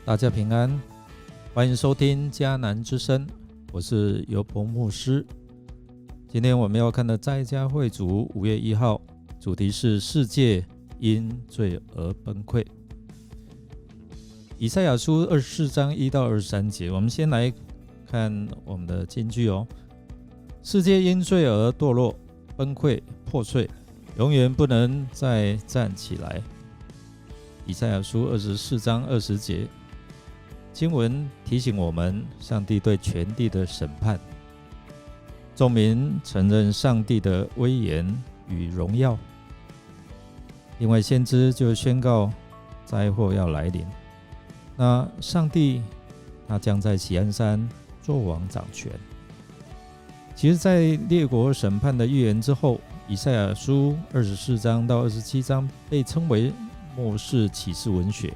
大家平安，欢迎收听迦南之声，我是尤伯牧师。今天我们要看的在家会主5月1号，主题是世界因罪而崩溃。以赛亚书24章1到23节，我们先来看我们的金句哦。世界因罪而堕落、崩溃、破碎，永远不能再站起来。以赛亚书24章20节，经文提醒我们，上帝对全地的审判，众民承认上帝的威严与荣耀。另外，先知就宣告灾祸要来临，那上帝他将在锡安山作王掌权。其实在列国审判的预言之后，以赛亚书24章到27章被称为末世启示文学，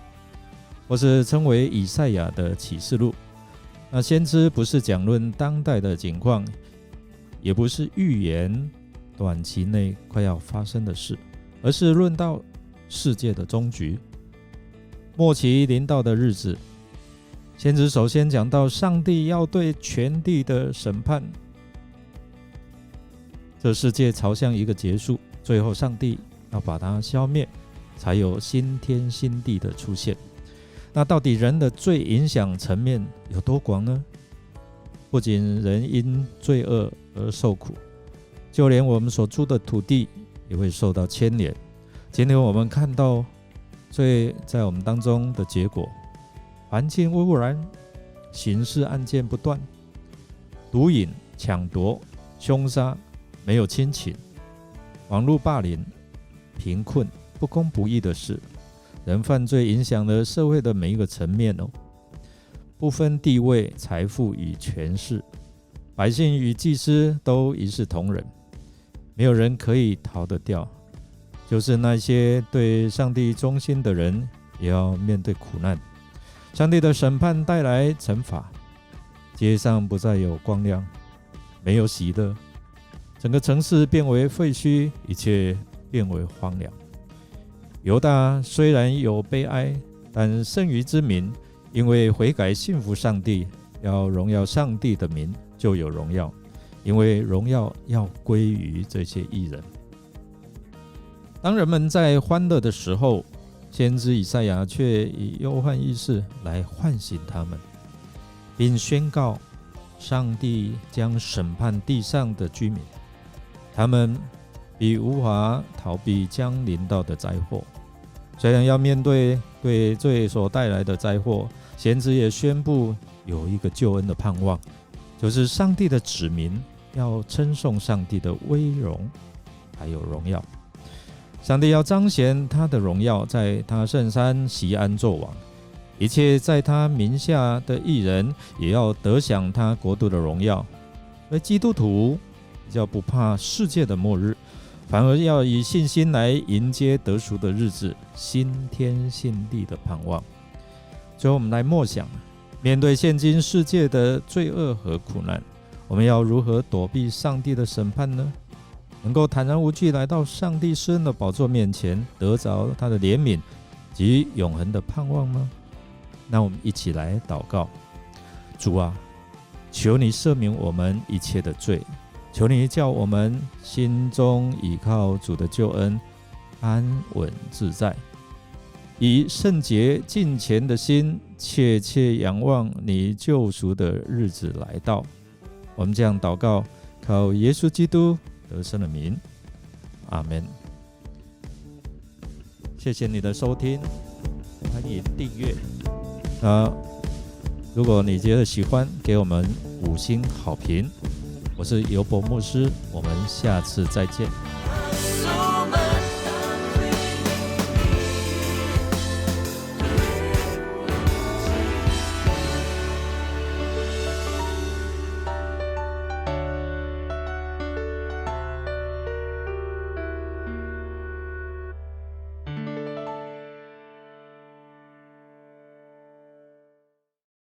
或是称为以赛亚的启示录。那先知不是讲论当代的景况，也不是预言短期内快要发生的事，而是论到世界的终局，末期临到的日子。先知首先讲到上帝要对全地的审判，这世界朝向一个结束，最后上帝要把它消灭，才有新天新地的出现。那到底人的罪影响层面有多广呢？不仅人因罪恶而受苦，就连我们所住的土地也会受到牵连。今天我们看到罪在我们当中的结果，环境污染、刑事案件不断、毒瘾、抢夺、凶杀、没有亲情、网络霸凌、贫困、不公不义的事。人犯罪影响了社会的每一个层面哦，不分地位、财富与权势，百姓与祭司都一视同仁，没有人可以逃得掉。就是那些对上帝忠心的人，也要面对苦难。上帝的审判带来惩罚，街上不再有光亮，没有喜乐，整个城市变为废墟，一切变为荒凉。犹大虽然有悲哀，但剩余之民因为悔改信服上帝，要荣耀上帝的名，就有荣耀，因为荣耀要归于这些义人。当人们在欢乐的时候，先知以赛亚却以忧患意识来唤醒他们，并宣告上帝将审判地上的居民，他们必无法逃避将临到的灾祸。虽然要面对罪所带来的灾祸，先知也宣布有一个救恩的盼望，就是上帝的子民要称颂上帝的威荣还有荣耀。上帝要彰显他的荣耀，在他圣山锡安作王，一切在他名下的义人也要得享他国度的荣耀。而基督徒比较不怕世界的末日，反而要以信心来迎接得赎的日子，新天新地的盼望。最后我们来默想，面对现今世界的罪恶和苦难，我们要如何躲避上帝的审判呢？能够坦然无惧来到上帝施恩的宝座面前，得着他的怜悯及永恒的盼望吗？那我们一起来祷告。主啊，求你赦免我们一切的罪，求你叫我们心中倚靠主的救恩，安稳自在，以圣洁敬虔的心，切切仰望你救赎的日子来到。我们这样祷告，靠耶稣基督得胜的名，阿们。谢谢你的收听，欢迎订阅。如果你觉得喜欢，给我们5星好评。我是尤伯牧师，我们下次再见。